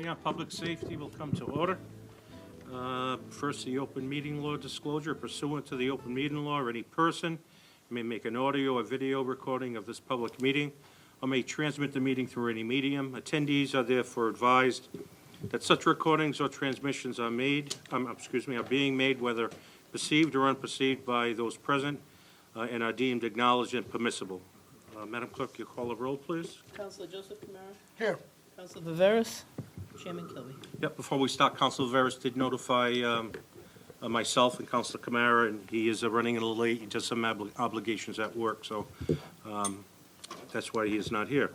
on public safety will come to order. First, the open meeting law disclosure. Pursuant to the open meeting law, any person may make an audio or video recording of this public meeting or may transmit the meeting through any medium. Attendees are therefore advised that such recordings or transmissions are being made, whether perceived or unperceived, by those present and are deemed acknowledged and permissible. Madam Clerk, you call the roll, please. Councilor Joseph Kamara. Here. Councilor Viveras. Chairman Kilby. Yep, before we start, Councilor Veras did notify myself and Councilor Kamara, and he is running a little late. He has some obligations at work, so that's why he is not here.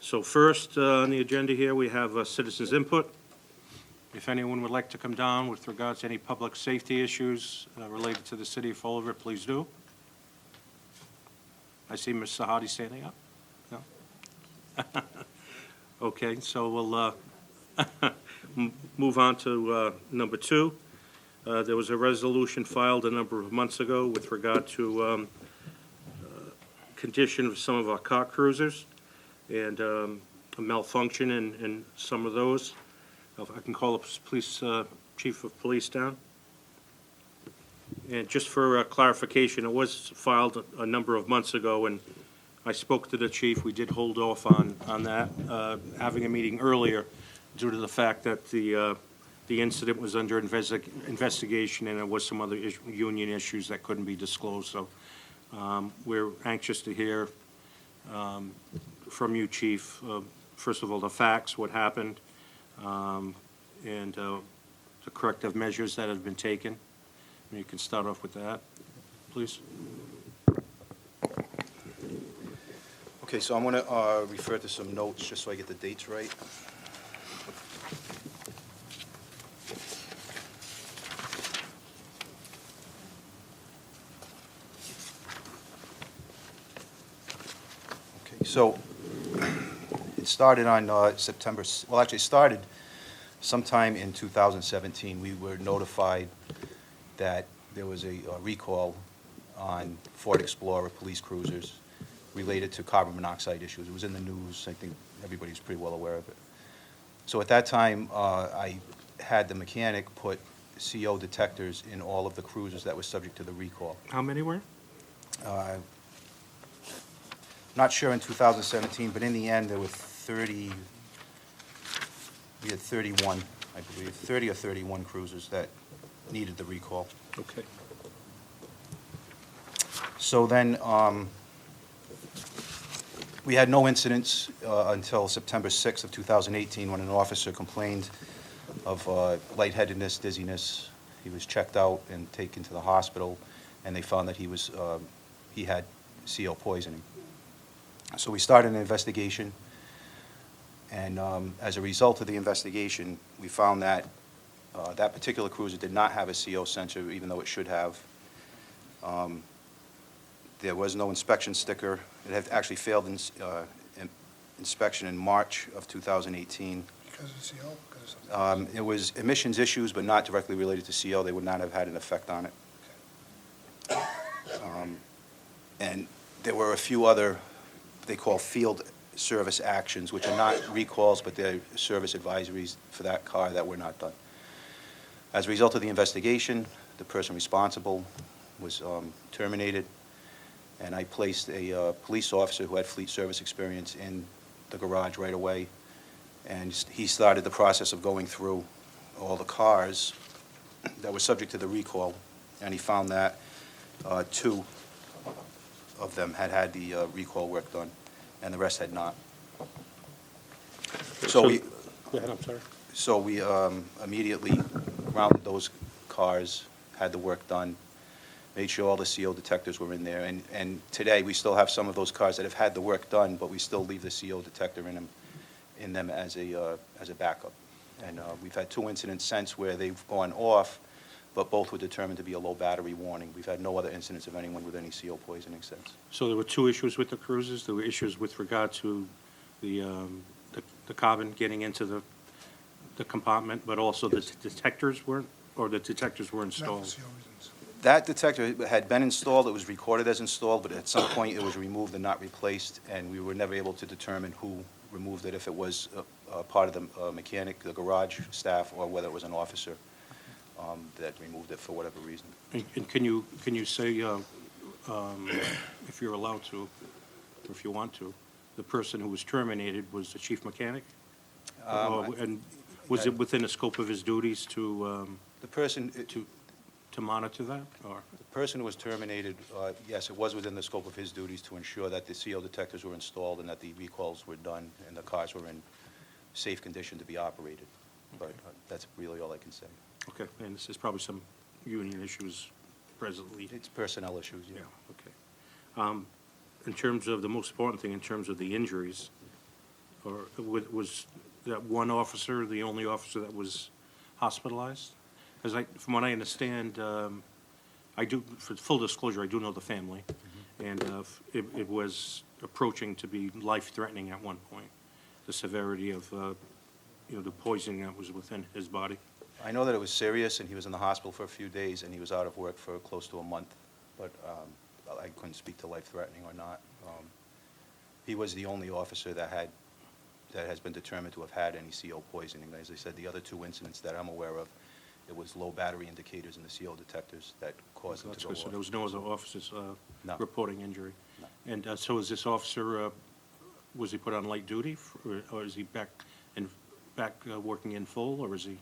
So first on the agenda here, we have citizens' input. If anyone would like to come down with regards to any public safety issues related to the city of Fall River, please do. I see Ms. Sahadi standing up. No? Okay, so we'll move on to number 2. There was a resolution filed a number of months ago with regard to condition of some of our car cruisers and a malfunction in some of those. If I can call the police chief of police down. And just for clarification, it was filed a number of months ago, and I spoke to the chief. We did hold off on that, having a meeting earlier due to the fact that the incident was under investigation and there was some other union issues that couldn't be disclosed. So we're anxious to hear from you, Chief, first of all, the facts, what happened, and the corrective measures that have been taken. You can start off with that, please. Okay, so I'm going to refer to some notes just so I get the dates right. Okay, so it started on September, well, actually it started sometime in 2017. We were notified that there was a recall on Ford Explorer police cruisers related to carbon monoxide issues. It was in the news. I think everybody's pretty well aware of it. So at that time, I had the mechanic put CO detectors in all of the cruisers that were subject to the recall. How many were? Not sure in 2017, but in the end, there were 30, we had 31, I believe, 30 or 31 cruisers that needed the recall. Okay. So then, we had no incidents until September 6th of 2018, when an officer complained of lightheadedness, dizziness. He was checked out and taken to the hospital, and they found that he had CO poisoning. So we started an investigation, and as a result of the investigation, we found that that particular cruiser did not have a CO sensor, even though it should have. There was no inspection sticker. It had actually failed inspection in March of 2018. Because of CO? Because of something? It was emissions issues, but not directly related to CO. They would not have had an effect on it. And there were a few other, they call field service actions, which are not recalls, but they're service advisories for that car that were not done. As a result of the investigation, the person responsible was terminated, and I placed a police officer who had fleet service experience in the garage right away, and he started the process of going through all the cars that were subject to the recall, and he found that 2 of them had the recall work done, and the rest had not. So we... Go ahead, I'm sorry. So we immediately rounded those cars, had the work done, made sure all the CO detectors were in there. And today, we still have some of those cars that have had the work done, but we still leave the CO detector in them as a backup. And we've had 2 incidents since where they've gone off, but both were determined to be a low battery warning. We've had no other incidents of anyone with any CO poisoning since. So there were 2 issues with the cruisers. There were issues with regard to the carbon getting into the compartment, but also the detectors weren't, or the detectors were Not installed. for CO reasons. That detector had been installed, it was recorded as installed, but at some point it was removed and not replaced, and we were never able to determine who removed it, if it was part of the mechanic, the garage staff, or whether it was an officer that removed it for whatever reason. And can you say, if you're allowed to, or if you want to, the person who was terminated was the chief mechanic? And was it within the scope of his duties to The person, monitor that, or? the person who was terminated, yes, it was within the scope of his duties to ensure that the CO detectors were installed and that the recalls were done and the cars were in safe condition to be operated. But that's really all I can say. Okay, and this is probably some union issues presently. It's personnel issues, Yeah, okay. In terms of, the most important thing, in terms of the injuries, or was that one officer the only officer that was hospitalized? Because from what I understand, I do, for full disclosure, I do know the family, and it was approaching to be life-threatening at one point, the severity of, the poisoning that was within his body. I know that it was serious, and he was in the hospital for a few days, and he was out of work for close to a month, but I couldn't speak to life-threatening or not. He was the only officer that has been determined to have had any CO poisoning. As I said, the other two incidents that I'm aware of, it was low battery indicators in the CO detectors that caused him That's to good, go so there off. was no other officers No. reporting injury? No. And so is this officer, was he put on light duty, or is he back working in full, or is he?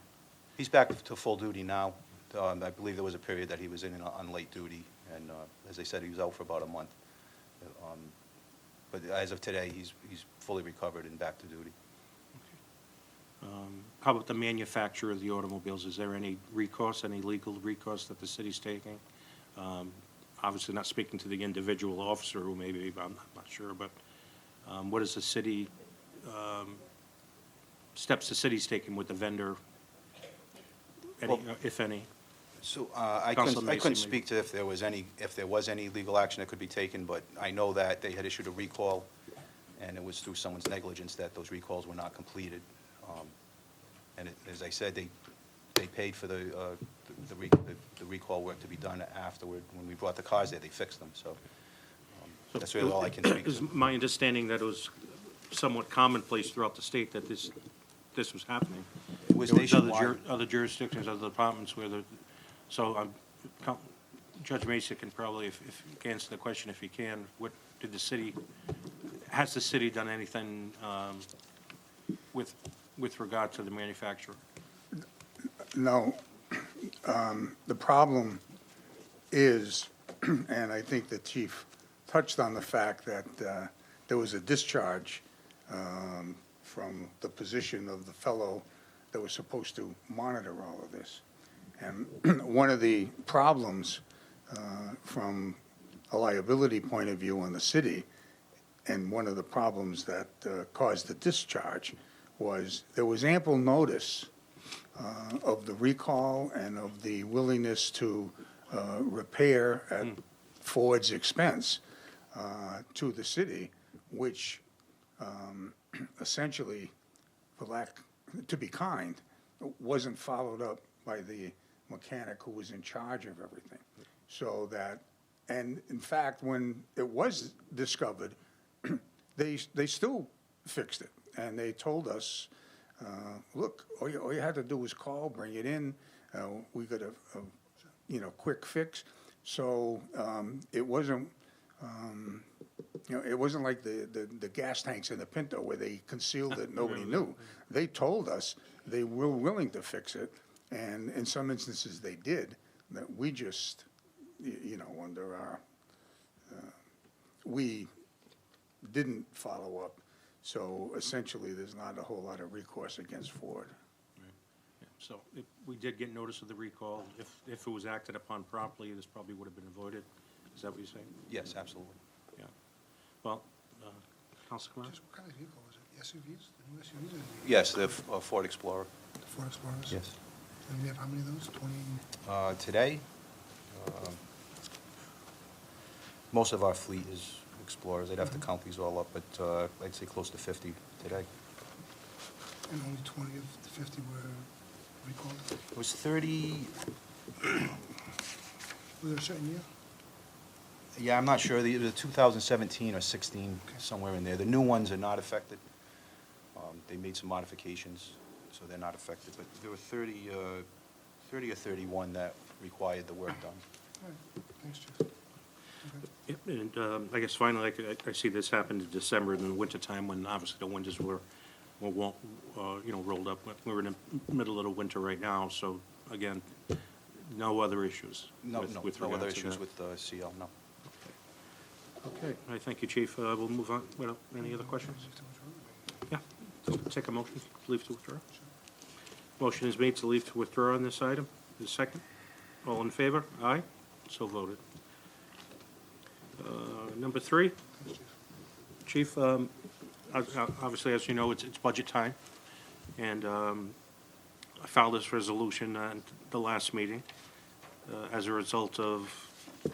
He's back to full duty now. I believe there was a period that he was on late duty, and as I said, he was out for about a month. But as of today, he's fully recovered and back to duty. How about the manufacturer of the automobiles? Is there any recourse, any legal recourse that the city's taking? Obviously not speaking to the individual officer who maybe, I'm not sure, but what is the city, steps the city's taking with the vendor, if any? So I Counsel Macy, couldn't maybe. speak to if there was any legal action that could be taken, but I know that they had issued a recall, and it was through someone's negligence that those recalls were not completed. And as I said, they paid for the recall work to be done afterward. When we brought the cars there, they fixed them, so that's really all I can speak It's to. my understanding that it was somewhat commonplace throughout the state that this was happening. It was There was nationwide. other jurisdictions, other departments where so Judge Macy can probably, if he can answer the question, if he can, what did has the city done anything with regard to the manufacturer? No. The problem is, and I think the chief touched on the fact that there was a discharge from the position of the fellow that was supposed to monitor all of this. And one of the problems from a liability point of view on the city, and one of the problems that caused the discharge, was there was ample notice of the recall and of the willingness to repair at Ford's expense to the city, which essentially, to be kind, wasn't followed up by the mechanic who was in charge of everything. So that, and in fact, when it was discovered, they still fixed it. And they told us, look, all you had to do was call, bring it in. We got a quick fix. So it wasn't, it wasn't like the gas tanks in the Pinto where they concealed it, nobody knew. They told us they were willing to fix it, and in some instances they did. That we just, under our, we didn't follow up. So essentially, there's not a whole lot of recourse against Ford. Yeah, so we did get notice of the recall. If it was acted upon properly, this probably would have been avoided. Is that what you're saying? Yes, absolutely. Yeah. Well, Counsel Kamara? Just what kind of vehicle was it? SUVs? The new SUVs or the Yes, the Ford Explorer. Ford Explorers? Yes. And we have how many of those? 20? Today, most of our fleet is Explorers. I'd have to count these all up, but I'd say close to 50 today. And only 20 of the 50 were recalled? It was 30, Was there a certain year? yeah, I'm not sure, either 2017 or 16, Okay. somewhere in there. The new ones are not affected. They made some modifications, so they're not affected. But there were 30 or 31 that required the work done. All right. Thanks, Chief. Yep, and I guess finally, I see this happened in December in the wintertime when obviously the winters were rolled up. We're in the middle of the winter right now, so again, no other issues No, with no, with no regard other to issues that. with CL, no. Okay, I thank you, Chief. We'll move on. Well, any other questions? Yeah, take a motion, leave to withdraw. Motion is made to leave to withdraw on this item. Is second? All in favor? Aye? So voted. Number 3, Chief, obviously, as you know, it's budget time, and I filed this resolution at the last meeting as a result of,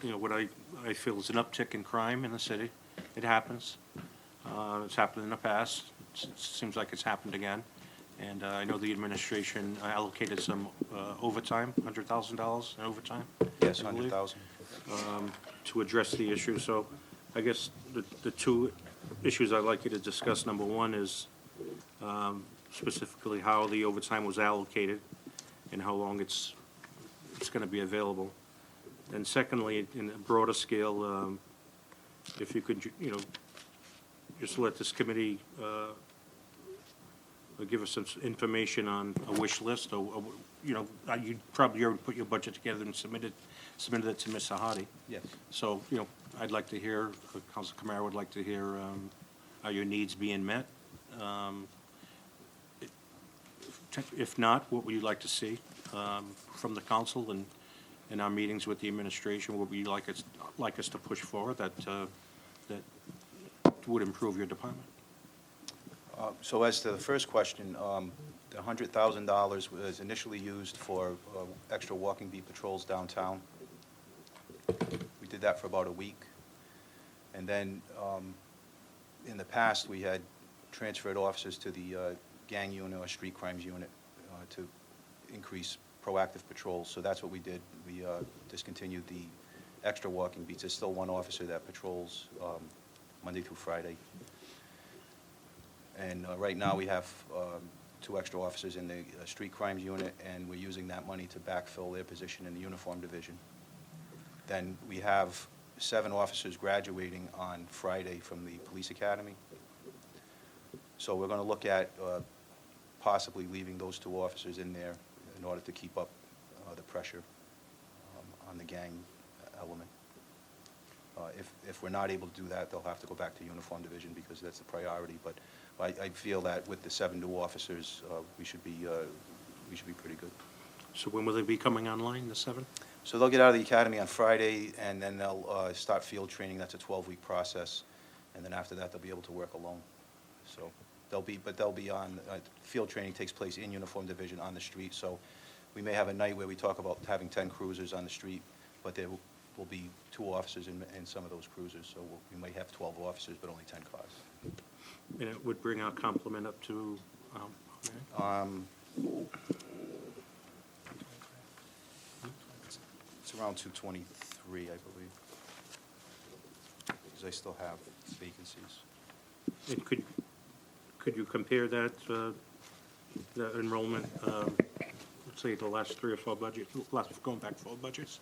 what I feel is an uptick in crime in the city. It happens. It's happened in the past. It seems like it's happened again. And I know the administration allocated some overtime, $100,000 in overtime. Yes, I believe, 100,000. to address the issue. So I guess the two issues I'd like you to discuss, number one is specifically how the overtime was allocated and how long it's going to be available. And secondly, in a broader scale, if you could, just let this committee give us some information on a wish list, or you probably already put your budget together and submitted it to Ms. Sahadi. Yes. So, I'd like to hear, Council Camara would like to hear, are your needs being met? If not, what would you like to see from the council and in our meetings with the administration? What would you like us to push forward that would improve your department? So as to the first question, the $100,000 was initially used for extra walking beat patrols downtown. We did that for about a week. And then in the past, we had transferred officers to the gang unit or street crimes unit to increase proactive patrols. So that's what we did. We discontinued the extra walking beats. There's still one officer that patrols Monday through Friday. And right now, we have 2 extra officers in the street crimes unit, and we're using that money to backfill their position in the uniform division. Then we have 7 officers graduating on Friday from the police academy. So we're going to look at possibly leaving those 2 officers in there in order to keep up the pressure on the gang element. If we're not able to do that, they'll have to go back to uniform division because that's the priority. But I feel that with the 7 new officers, we should be pretty good. So when will they be coming online, the 7? So they'll get out of the academy on Friday, and then they'll start field training. That's a 12-week process, and then after that, they'll be able to work alone. So they'll be on field training takes place in uniform division on the street. So we may have a night where we talk about having 10 cruisers on the street, but there will be 2 officers in some of those cruisers. So we might have 12 officers, but only 10 cars. And it would bring our complement up to, It's around 223, I believe, because I still have vacancies. and could you compare that, the enrollment, let's say the last 3 or 4 budgets, going back 4 budgets?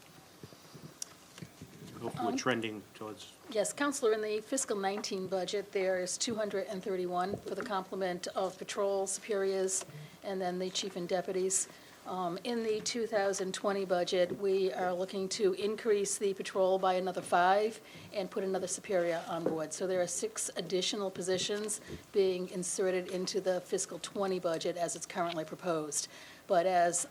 Hopefully we're trending towards, Yes, Counselor, in the fiscal 19 budget, there is 231 for the complement of patrol superiors and then the chief and deputies. In the 2020 budget, we are looking to increase the patrol by another 5 and put another superior on board. So there are 6 additional positions being inserted into the fiscal 20 budget as it's currently proposed. But as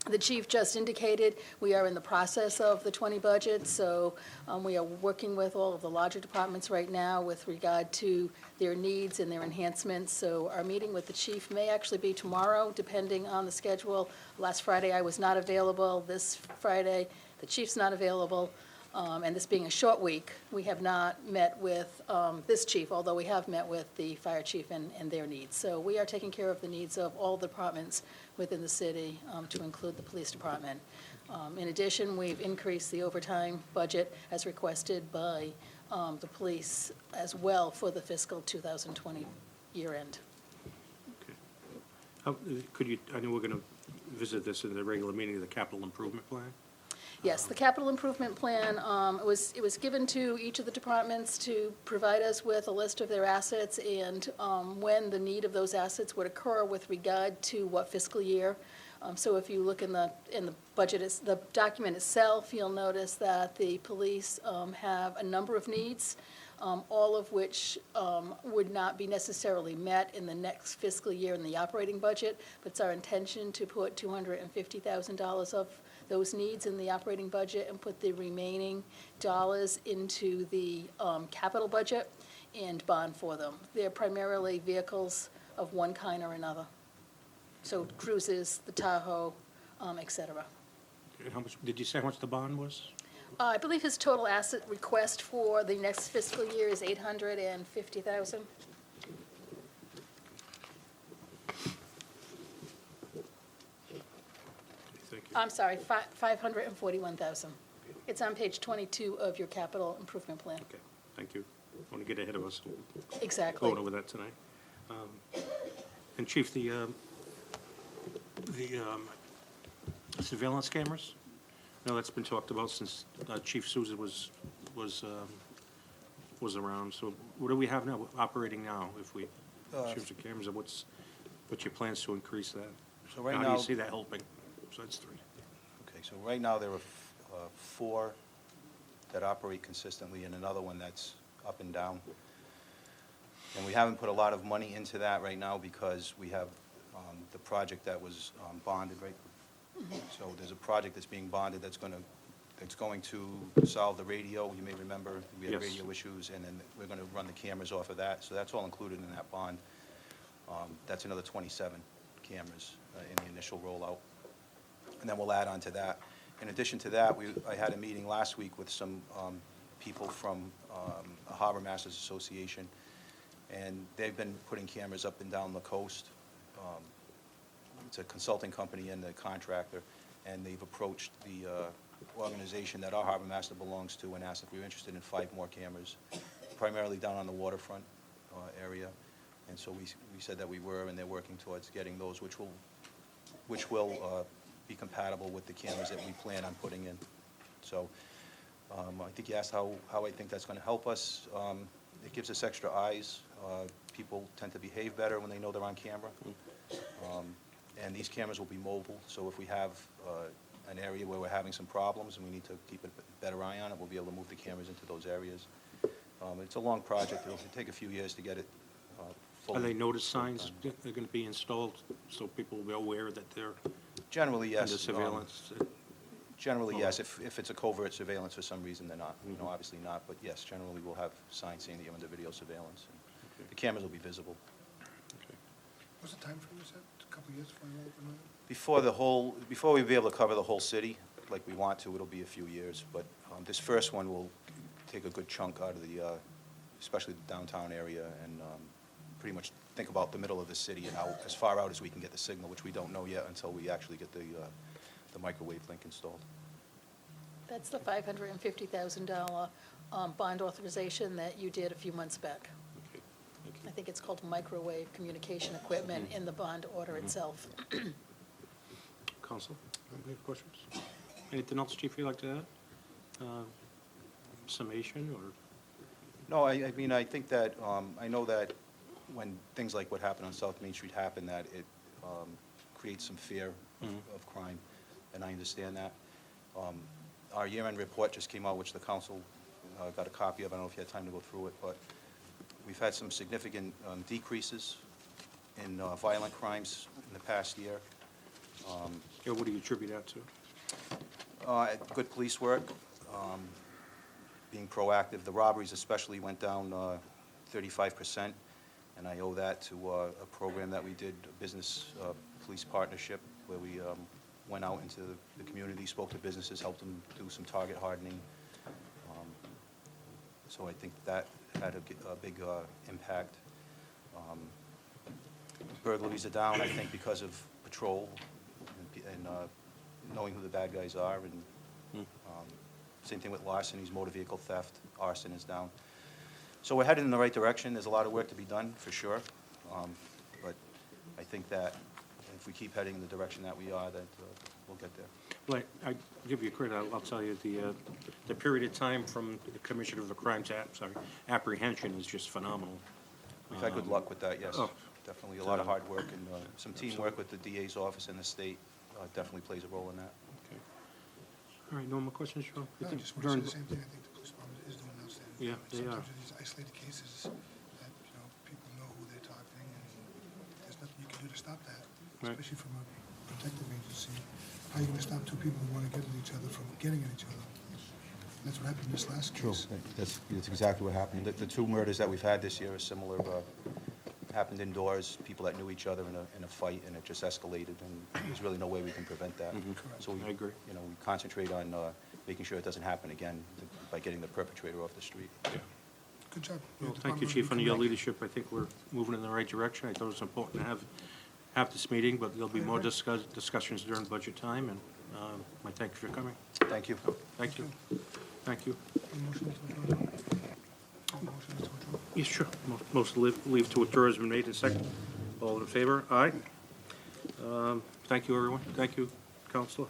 the chief just indicated, we are in the process of the 20 budget, so we are working with all of the larger departments right now with regard to their needs and their enhancements. So our meeting with the chief may actually be tomorrow, depending on the schedule. Last Friday, I was not available. This Friday, the chief's not available. And this being a short week, we have not met with this chief, although we have met with the fire chief and their needs. So we are taking care of the needs of all the departments within the city, to include the police department. In addition, we've increased the overtime budget as requested by the police as well for the fiscal 2020 year end. Could you, I know we're going to visit this in the regular meeting of the capital improvement plan. Yes, the capital improvement plan, it was given to each of the departments to provide us with a list of their assets and when the need of those assets would occur with regard to what fiscal year. So if you look in the budget, the document itself, you'll notice that the police have a number of needs, all of which would not be necessarily met in the next fiscal year in the operating budget, but it's our intention to put $250,000 of those needs in the operating budget and put the remaining dollars into the capital budget and bond for them. They're primarily vehicles of one kind or another. So cruises, the Tahoe, et cetera. How much, did you say how much the bond was? I believe his total asset request for the next fiscal year is $850,000. Thank you. I'm sorry, $541,000. It's on page 22 of your capital improvement plan. Okay, thank you. I want to get ahead of us. Exactly. Going over that tonight. And Chief, the surveillance cameras? No, that's been talked about since Chief Souza was around. So what do we have now, operating now, if we choose the cameras, and what's your plans to increase that? So right How do now, you see that helping? So that's 3. okay, so right now there are 4 that operate consistently and another one that's up and down. And we haven't put a lot of money into that right now because we have the project that was bonded, right? So there's a project that's being bonded that's going to solve the radio. You may remember, we had Yes. radio issues, and then we're going to run the cameras off of that. So that's all included in that bond. That's another 27 cameras in the initial rollout. And then we'll add on to that. In addition to that, I had a meeting last week with some people from the Harbor Masters Association, and they've been putting cameras up and down the coast. It's a consulting company and the contractor, and they've approached the organization that our harbor master belongs to and asked if we were interested in 5 more cameras, primarily down on the waterfront area. And so we said that we were, and they're working towards getting those, which will be compatible with the cameras that we plan on putting in. So I think you asked how I think that's going to help us. It gives us extra eyes. People tend to behave better when they know they're on camera. And these cameras will be mobile, so if we have an area where we're having some problems and we need to keep a better eye on it, we'll be able to move the cameras into those areas. It's a long project. It'll take a few years to get it fully. Are they notice signs that they're going to be installed so people will be aware that they're Generally, yes. under surveillance? Generally, yes. If it's a covert surveillance for some reason, they're not. Obviously not, but yes, generally we'll have signs saying that you're under video surveillance. Okay. The cameras will be visible. Okay. What's the time frame, is that, a couple of years before you open it? Before we be able to cover the whole city, like we want to, it'll be a few years. But this first one will take a good chunk out of the, especially the downtown area, and pretty much think about the middle of the city and how, as far out as we can get the signal, which we don't know yet until we actually get the microwave link installed. That's the $550,000 bond authorization that you did a few months back. Okay, thank you. I think it's called microwave communication equipment in the bond order itself. Counsel, any questions? Anything else, Chief, you'd like to add? Summation, or? No, I mean, I think that, I know that when things like what happened on South Main Street happen, that it creates some fear of crime, and I understand that. Our year-end report just came out, which the council got a copy of. I don't know if you had time to go through it, but we've had some significant decreases in violent crimes in the past year. Yeah, what do you attribute that to? Good police work, being proactive. The robberies especially went down 35%, and I owe that to a program that we did, a business police partnership, where we went out into the community, spoke to businesses, helped them do some target hardening. So I think that had a big impact. Burglaries are down, I think, because of patrol and knowing who the bad guys are. And same thing with larcenies, motor vehicle theft, arson is down. So we're headed in the right direction. There's a lot of work to be done, for sure. But I think that if we keep heading in the direction that we are, that we'll get there. Well, I give you credit, I'll tell you, the period of time from the commission of the crimes apprehension is just phenomenal. We've had good luck with that, yes. Oh. Definitely a lot of hard work, and some teamwork with the DA's office and the state definitely plays a role in that. Okay. All right, no more questions, Joe? No, I just want to say the same thing. I think the police department is doing outstanding. Yeah, they are. Sometimes in these isolated cases, that, people know who they're targeting, and there's nothing you can do to stop that, Right. especially from a protective agency. How are you going to stop two people who want to get at each other from getting at each other? That's what happened in this last case. That's exactly what happened. The two murders that we've had this year are similar, happened indoors, people that knew each other in a fight, and it just escalated, and there's really no way we can prevent that. So I agree. we concentrate on making sure it doesn't happen again by getting the perpetrator off the street. Good job. Well, Your thank you, department Chief, will on be your coming back. leadership. I think we're moving in the right direction. I thought it was important to have this meeting, but there'll be more discussions during budget time, and I thank you for coming. Thank you. Thank you. Thank you. Motion to adjourn. Motion to adjourn. Yes, sure. Most leave to withdraw has been made and second. All in favor? Aye. Thank you, everyone. Thank you, Counselor.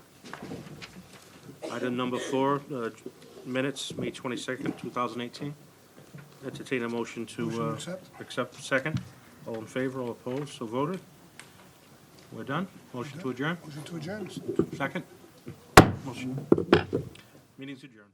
Item number 4, minutes, May 22nd, 2018. Entertain a motion to Motion to accept. accept. Second. All in favor, all opposed, so voted. We're done. Motion to adjourn. Motion to adjourn. Second. Motion. Meeting's adjourned.